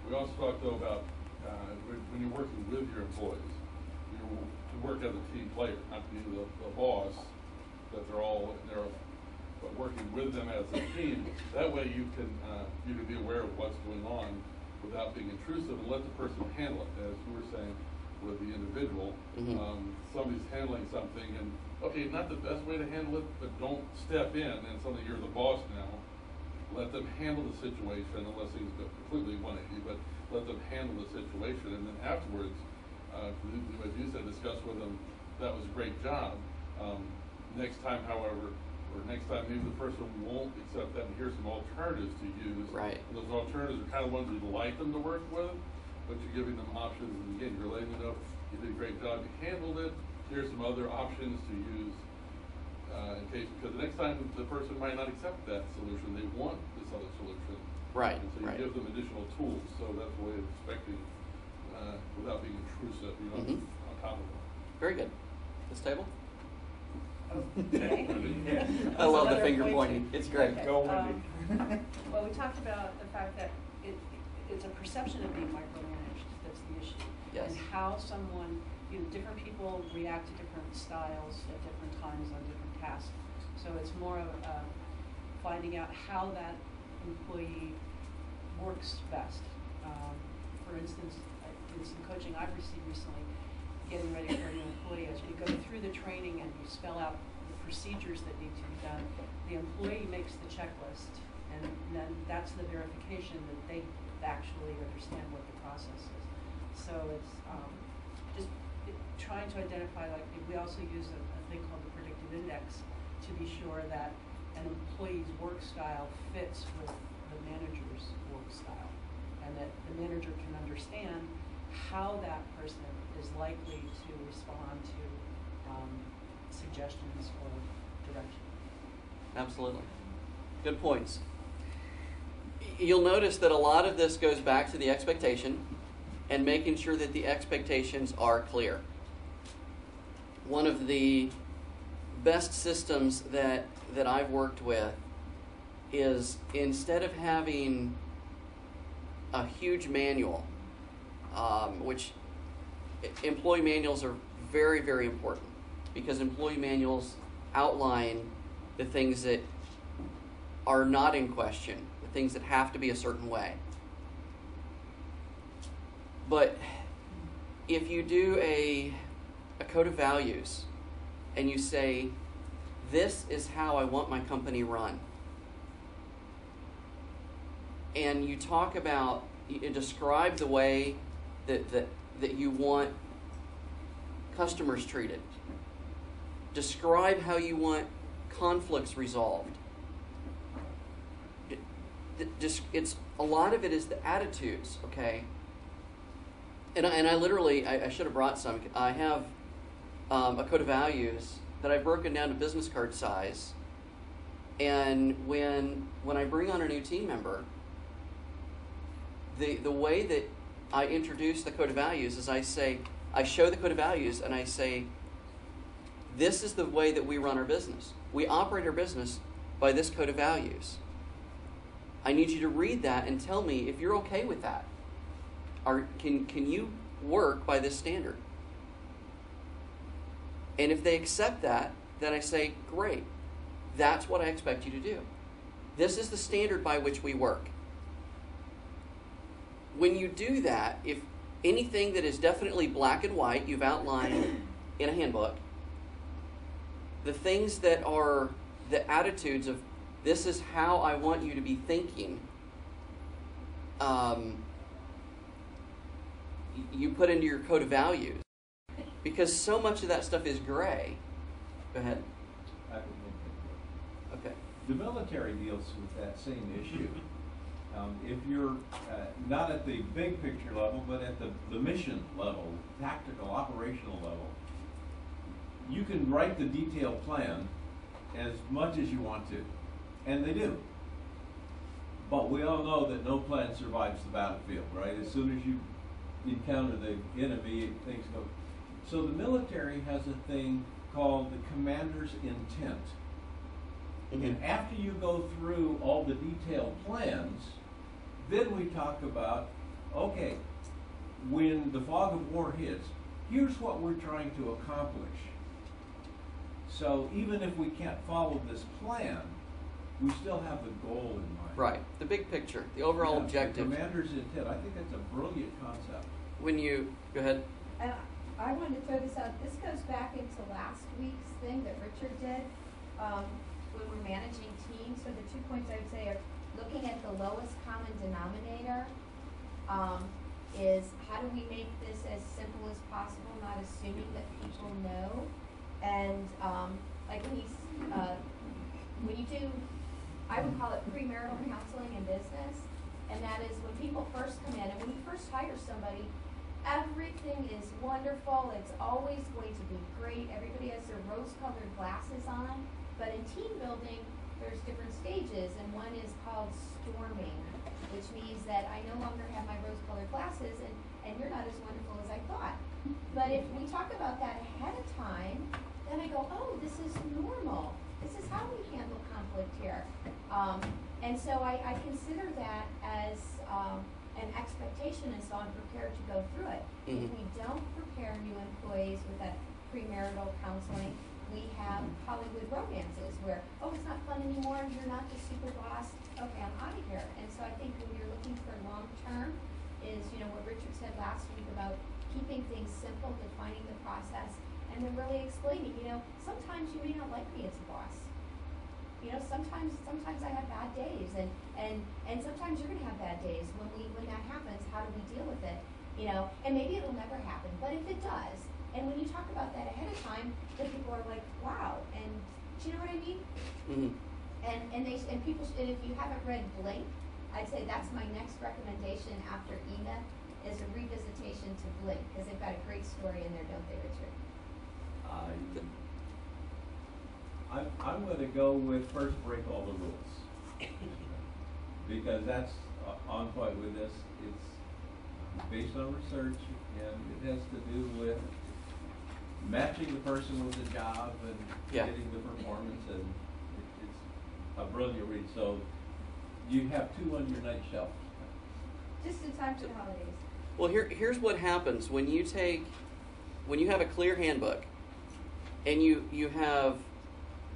Speaker 7: We also talked though about when you're working with your employees, to work as a team player, not to be the boss, that they're all in there, but working with them as a team. That way you can be aware of what's going on without being intrusive, and let the person handle it. As you were saying with the individual, somebody's handling something, and okay, not the best way to handle it, but don't step in and suddenly you're the boss now. Let them handle the situation, unless things go completely 180, but let them handle the situation, and then afterwards, as you said, discuss with them, that was a great job. Next time, however, or next time maybe the person won't accept that, and here's some alternatives to use.
Speaker 2: Right.
Speaker 7: And those alternatives are kind of ones you'd like them to work with, but you're giving them options, and again, you're letting them know, you did a great job, you handled it, here's some other options to use in case, because the next time the person might not accept that solution, they want this other solution.
Speaker 2: Right.
Speaker 7: And so you give them additional tools, so that's a way of expecting without being intrusive, on top of them.
Speaker 2: Very good. This table?
Speaker 6: Okay.
Speaker 2: I love the finger pointing. It's great.
Speaker 6: Okay.
Speaker 11: Go, Wendy.
Speaker 6: Well, we talked about the fact that it's a perception of being micromanaged that's the issue.
Speaker 2: Yes.
Speaker 6: And how someone, different people react to different styles at different times on different tasks. So it's more of finding out how that employee works best. For instance, in some coaching I've received recently, getting ready for a new employee, as you go through the training and you spell out the procedures that need to be done, the employee makes the checklist, and then that's the verification that they actually understand what the process is. So it's just trying to identify, like we also use a thing called the predictive index to be sure that an employee's work style fits with the manager's work style. and that the manager can understand how that person is likely to respond to suggestions or direction.
Speaker 2: Absolutely. Good points. You'll notice that a lot of this goes back to the expectation and making sure that the expectations are clear. One of the best systems that I've worked with is, instead of having a huge manual, which employee manuals are very, very important, because employee manuals outline the things that are not in question, the things that have to be a certain way. But if you do a code of values and you say, this is how I want my company run, and you talk about, you describe the way that you want customers treated, describe how you want conflicts resolved. It's a lot of it is the attitudes, okay? And I literally, I should have brought some. I have a code of values that I've broken down to business card size. And when I bring on a new team member, the way that I introduce the code of values is I show the code of values and I say, this is the way that we run our business. We operate our business by this code of values. I need you to read that and tell me if you're okay with that. Can you work by this standard? And if they accept that, then I say, great. That's what I expect you to do. This is the standard by which we work. When you do that, if anything that is definitely black and white, you've outlined in a handbook, the things that are the attitudes of, this is how I want you to be thinking, you put into your code of values. Because so much of that stuff is gray. Go ahead. Okay.
Speaker 3: The military deals with that same issue. If you're not at the big picture level, but at the mission level, tactical, operational level, you can write the detailed plan as much as you want to, and they do. But we all know that no plan survives the battlefield, right? As soon as you encounter the enemy, things go. So the military has a thing called the commander's intent. And after you go through all the detailed plans, then we talk about, okay, when the fog of war hits, here's what we're trying to accomplish. So even if we can't follow this plan, we still have the goal in mind.
Speaker 2: Right, the big picture, the overall objective.
Speaker 3: The commander's intent, I think that's a brilliant concept.
Speaker 2: When you, go ahead.
Speaker 10: I wanted to throw this out. This goes back into last week's thing that Richard did when we're managing teams. So the 2 points I would say are looking at the lowest common denominator is how do we make this as simple as possible, not assuming that people know. And like when you do, I would call it premarital counseling in business, and that is when people first come in and when you first hire somebody, everything is wonderful. It's always going to be great. Everybody has their rose-colored glasses on. But in team building, there's different stages, and one is called storming, which means that I no longer have my rose-colored glasses, and you're not as wonderful as I thought. But if we talk about that ahead of time, then I go, oh, this is normal. This is how we handle conflict here. And so I consider that as an expectation, and so I'm prepared to go through it.
Speaker 2: Mm-hmm.
Speaker 10: If we don't prepare new employees with that premarital counseling, we have Hollywood romances where, oh, it's not fun anymore, you're not the super boss, okay, I'm out of here. And so I think when you're looking for long term is, what Richard said last week about keeping things simple, defining the process, and then really explaining, sometimes you may not like me as a boss. Sometimes I have bad days, and sometimes you're gonna have bad days. When that happens, how do we deal with it? And maybe it'll never happen, but if it does, and when you talk about that ahead of time, then people are like, wow, and do you know what I mean?
Speaker 2: Mm-hmm.
Speaker 10: And people, and if you haven't read Blink, I'd say that's my next recommendation after ENA is a revisitation to Blink, because they've got a great story in there, don't they, Richard?
Speaker 3: I'm going to go with first break all the rules. Because that's on point with this. It's based on research, and it has to do with matching the person with the job and getting the performance, and it's a brilliant read. So you have 2 on your night shelf.
Speaker 10: Just in time for the holidays.
Speaker 2: Well, here's what happens when you have a clear handbook and you have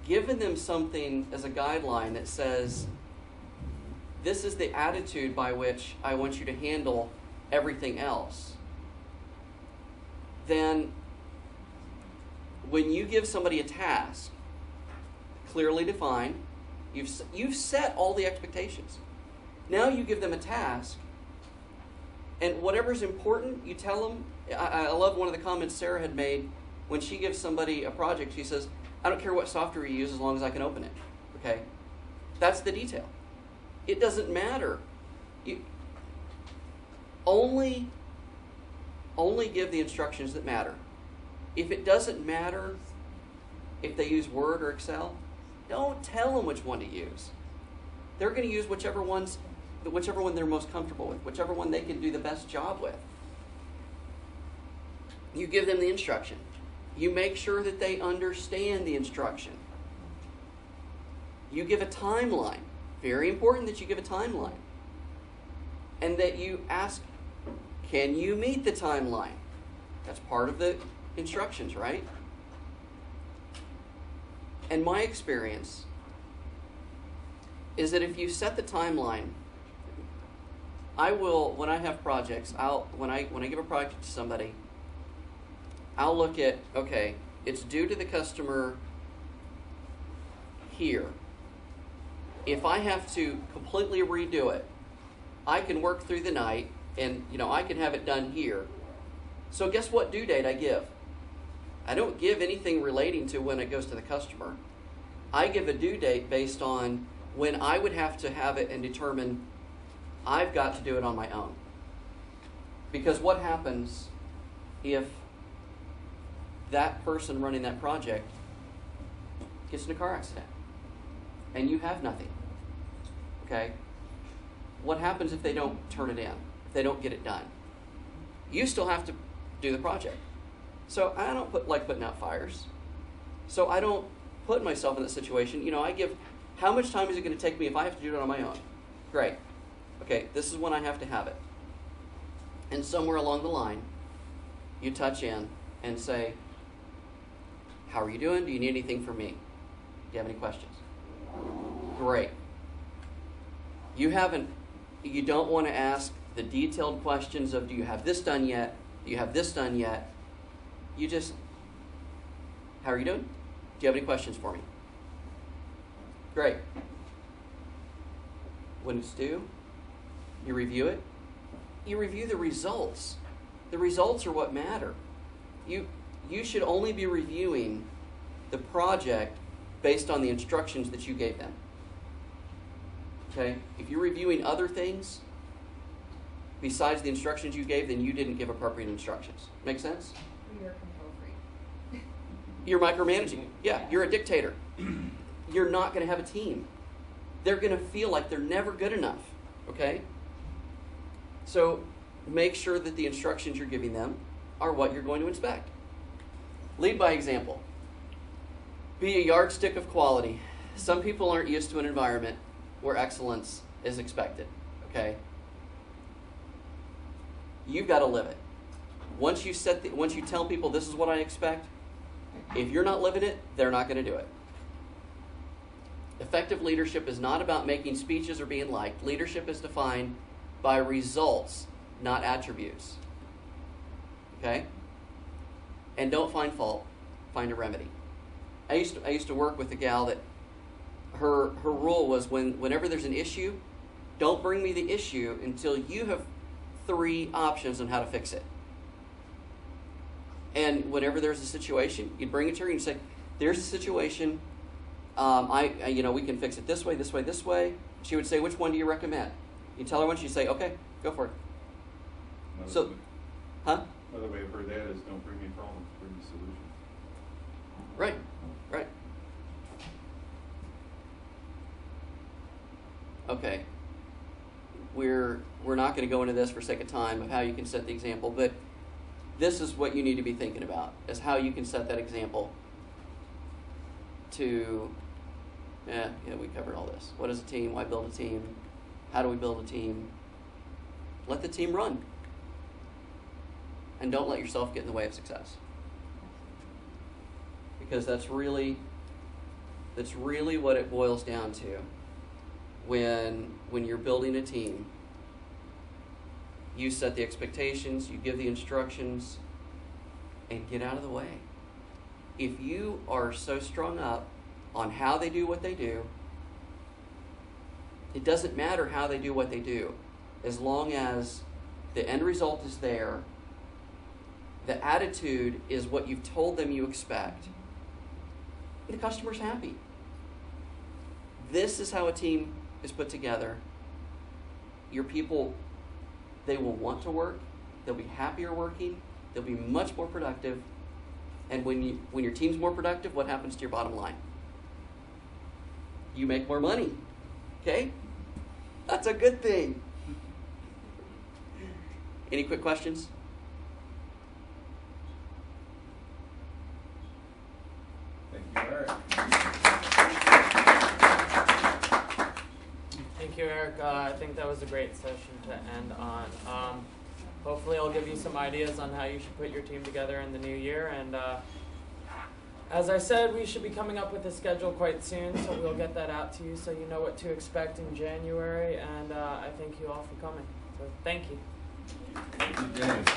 Speaker 2: given them something as a guideline that says, this is the attitude by which I want you to handle everything else. Then when you give somebody a task, clearly defined, you've set all the expectations. Now you give them a task, and whatever's important, you tell them. I love one of the comments Sarah had made when she gives somebody a project. She says, I don't care what software you use as long as I can open it. Okay? That's the detail. It doesn't matter. You only give the instructions that matter. If it doesn't matter if they use Word or Excel, don't tell them which one to use. They're going to use whichever one they're most comfortable with, whichever one they can do the best job with. You give them the instruction. You make sure that they understand the instruction. You give a timeline. Very important that you give a timeline. And that you ask, can you meet the timeline? That's part of the instructions, right? And my experience is that if you set the timeline, I will, when I have projects, when I give a project to somebody, I'll look at, okay, it's due to the customer here. If I have to completely redo it, I can work through the night and, I can have it done here. So guess what due date I give? I don't give anything relating to when it goes to the customer. I give a due date based on when I would have to have it and determine I've got to do it on my own. Because what happens if that person running that project gets in a car accident and you have nothing? Okay? What happens if they don't turn it in? If they don't get it done? You still have to do the project. So I don't like putting out fires. So I don't put myself in that situation. I give, how much time is it going to take me if I have to do it on my own? Great. Okay, this is when I have to have it. And somewhere along the line, you touch in and say, how are you doing? Do you need anything from me? Do you have any questions? Great. You don't want to ask the detailed questions of, do you have this done yet? Do you have this done yet? You just, how are you doing? Do you have any questions for me? Great. When it's due, you review it. You review the results. The results are what matter. You should only be reviewing the project based on the instructions that you gave them. Okay? If you're reviewing other things besides the instructions you gave, then you didn't give appropriate instructions. Make sense?
Speaker 10: You're a control freak.
Speaker 2: You're micromanaging. Yeah, you're a dictator. You're not going to have a team. They're going to feel like they're never good enough. Okay? So make sure that the instructions you're giving them are what you're going to inspect. Lead by example. Be a yardstick of quality. Some people aren't used to an environment where excellence is expected. Okay? You've got to live it. Once you tell people this is what I expect, if you're not living it, they're not going to do it. Effective leadership is not about making speeches or being liked. Leadership is defined by results, not attributes. Okay? And don't find fault, find a remedy. I used to work with a gal that her rule was whenever there's an issue, don't bring me the issue until you have 3 options on how to fix it. And whenever there's a situation, you'd bring it to her and you'd say, there's a situation, we can fix it this way, this way, this way. She would say, which one do you recommend? You tell her once, you say, okay, go for it.
Speaker 3: Another
Speaker 2: So,
Speaker 3: way-
Speaker 2: huh?
Speaker 3: Another way I've heard that is don't bring me problems, bring me solutions.
Speaker 2: Right, right. Okay. We're not going to go into this for sake of time of how you can set the example, but this is what you need to be thinking about, is how you can set that example to, we covered all this. What is a team? Why build a team? How do we build a team? Let the team run. And don't let yourself get in the way of success. Because that's really what it boils down to. When you're building a team, you set the expectations, you give the instructions, and get out of the way. If you are so strung up on how they do what they do, it doesn't matter how they do what they do, as long as the end result is there, the attitude is what you've told them you expect, and the customer's happy. This is how a team is put together. Your people, they will want to work, they'll be happier working, they'll be much more productive, and when your team's more productive, what happens to your bottom line? You make more money, okay? That's a good thing. Any quick questions?
Speaker 3: Thank you, Eric.
Speaker 1: Thank you, Eric. I think that was a great session to end on. Hopefully I'll give you some ideas on how you should put your team together in the new year. And as I said, we should be coming up with a schedule quite soon, so we'll get that out to you so you know what to expect in January. And I thank you all for coming. So thank you.
Speaker 3: Thank you, James.